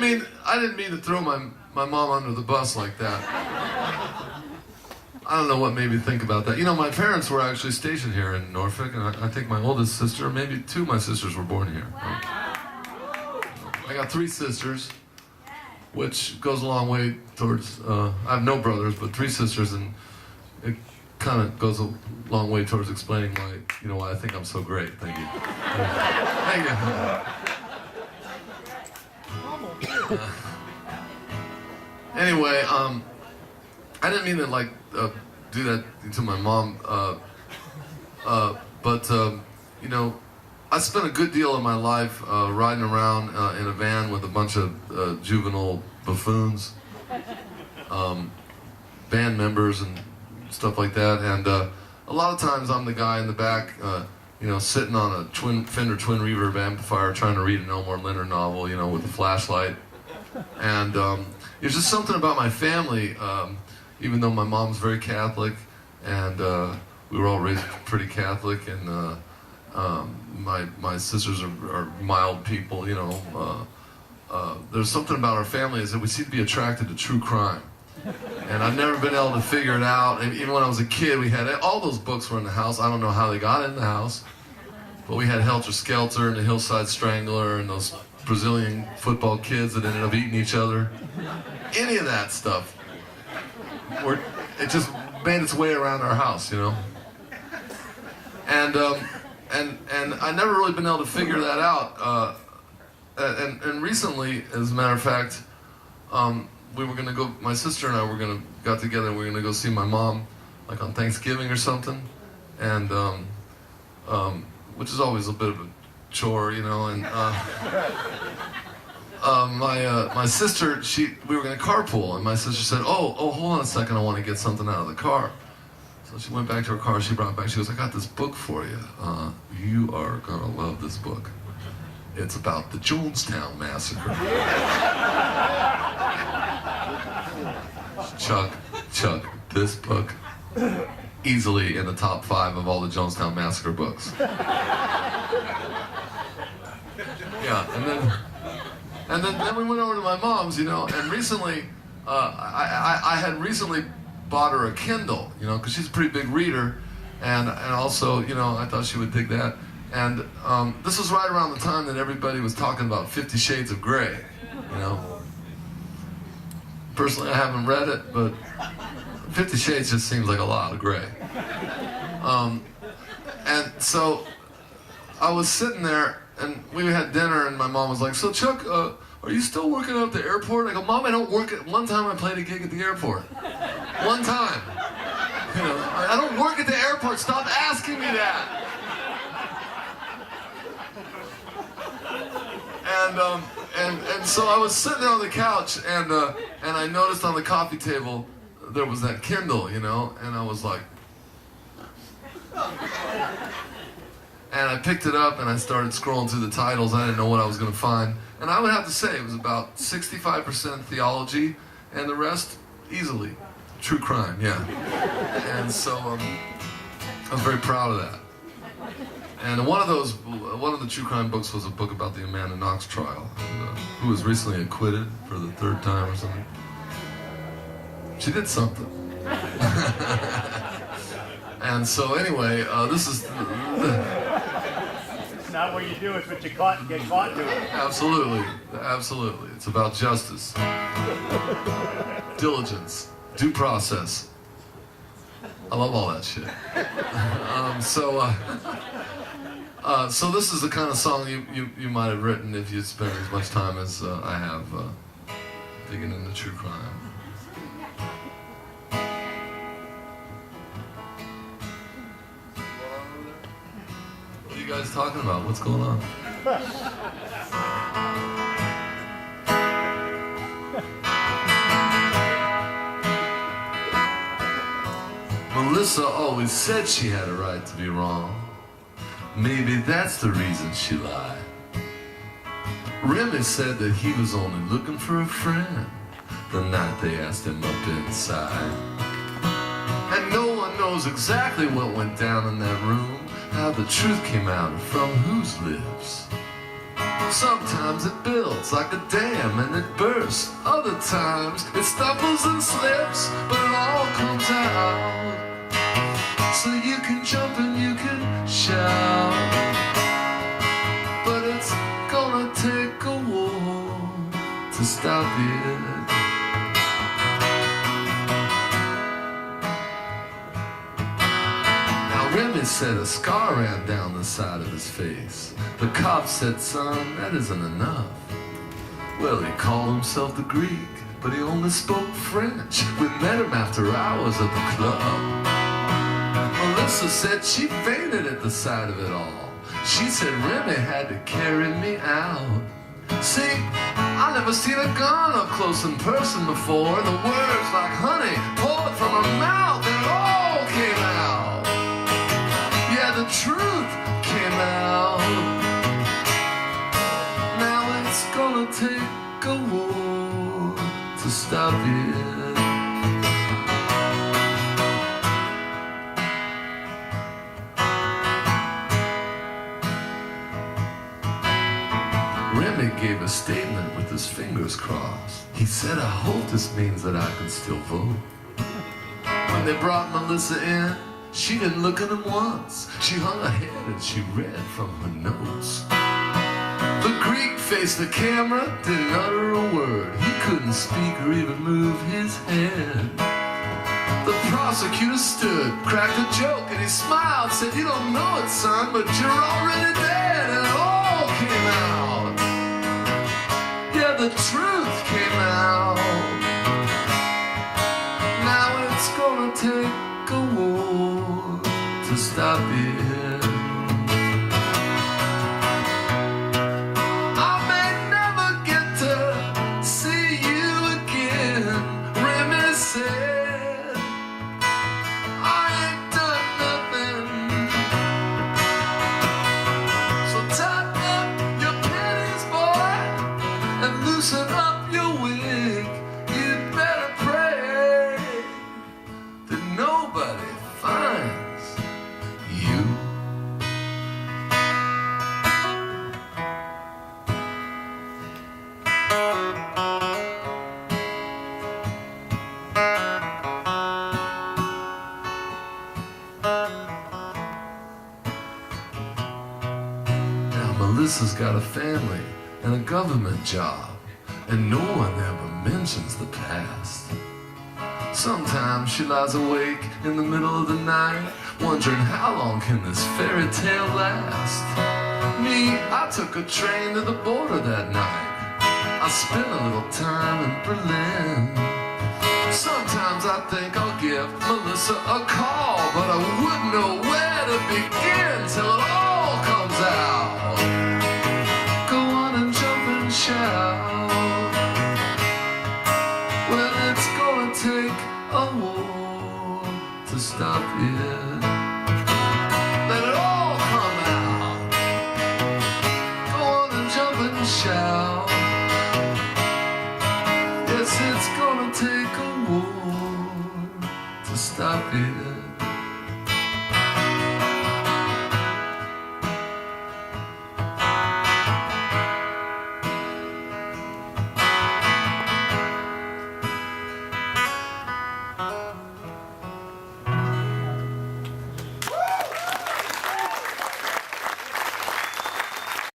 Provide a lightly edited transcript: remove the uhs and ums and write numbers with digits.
I didn't mean to throw my mom under the bus like that. I don't know what made me think about that. You know, my parents were actually stationed here in Norfolk, and I think my oldest sister, maybe two of my sisters were born here. Wow. I got 3 sisters, which goes a long way towards, I have no brothers, but 3 sisters, and it kind of goes a long way towards explaining why, you know, why I think I'm so great. Thank you. Thank you. Anyway, I didn't mean to do that to my mom, but you know, I spent a good deal of my life riding around in a van with a bunch of juvenile buffoons, band members and stuff like that, and a lot of times I'm the guy in the back, you know, sitting on a Fender twin reverb amplifier trying to read an Elmore Leonard novel, you know, with a flashlight. And there's just something about my family, even though my mom's very Catholic, and we were all raised pretty Catholic, and my sisters are mild people, you know. There's something about our family is that we seem to be attracted to true crime. And I've never been able to figure it out. And even when I was a kid, we had all those books were in the house. I don't know how they got in the house, but we had Helter Skelter and the Hillside Strangler and those Brazilian football kids that ended up eating each other. Any of that stuff, it just made its way around our house, you know. And I never really been able to figure that out. And recently, as a matter of fact, we were gonna go. My sister and I got together, and we were gonna go see my mom, like on Thanksgiving or something, and which is always a bit of a chore, you know. And my sister, we were gonna carpool, and my sister said, "Oh, hold on a second, I want to get something out of the car." So she went back to her car. She brought it back. She goes, "I got this book for you. You are gonna love this book. It's about the Jonestown Massacre." Chuck, this book, easily in the top 5 of all the Jonestown Massacre books. Yeah, and then we went over to my mom's, you know, and recently, I had recently bought her a Kindle, you know, because she's a pretty big reader, and also, you know, I thought she would dig that. And this was right around the time that everybody was talking about 50 Shades of Grey, you know. Personally, I haven't read it, but 50 Shades just seems like a lot of gray. And so I was sitting there, and we had dinner, and my mom was like, "So Chuck, are you still working out at the airport?" I go, "Mom, I don't work at..." One time I played a gig at the airport. One time. You know, I don't work at the airport. Stop asking me that. And so I was sitting there on the couch, and I noticed on the coffee table there was that Kindle, you know, and I was like, and I picked it up and I started scrolling through the titles. I didn't know what I was going to find, and I would have to say it was about 65% theology, and the rest easily true crime, yeah. And so I was very proud of that. And one of the true crime books was a book about the Amanda Knox trial, who was recently acquitted for the 3rd time or something. She did something. And so anyway, this is... It's not what you do, it's what you get caught doing. Absolutely, absolutely. It's about justice, diligence, due process. I love all that shit. So this is the kind of song you might have written if you'd spent as much time as I have digging into true crime. What are you guys talking about? What's going on? Melissa always said she had a right to be wrong. Maybe that's the reason she lied. Remy said that he was only looking for a friend the night they asked him up inside. And no one knows exactly what went down in that room, how the truth came out from whose lips. Sometimes it builds like a dam and it bursts. Other times it stumbles and slips, but it all comes out. So you can jump and you can shout, but it's gonna take a war to stop it. Now Remy said a scar ran down the side of his face. The cop said, son, that isn't enough. Well, he called himself the Greek, but he only spoke French. We met him after hours at the club. Melissa said she fainted at the sight of it all. She said Remy had to carry me out. See, I never seen a gun up close in person before, and the words like honey poured from her mouth, and it all came out. Yeah, the truth came out. Now it's gonna take a war to stop it. Remy gave a statement with his fingers crossed. He said, I hope this means that I can still vote. When they brought Melissa in, she didn't look at him once. She hung her head and she read from her notes. The Greek faced the camera, didn't utter a word. He couldn't speak or even move his head. The prosecutor stood, cracked a joke, and he smiled, said, you don't know it, son, but you're already dead, and it all came out. Yeah, the truth came out. Now it's gonna take a war to stop it. I may never get to see you again, Remy said. I ain't done nothing. So tighten up your panties, boy, and loosen up your wig. You'd better pray that nobody finds you. Now Melissa's got a family and a government job, and no one ever mentions the past. Sometimes she lies awake in the middle of the night, wondering how long can this fairy tale last. Me, I took a train to the border that night. I spent a little time in Berlin. Sometimes I think I'll give Melissa a call, but I wouldn't know where to begin till it all comes out. Go on and jump and shout. Well, it's gonna take a war to stop it.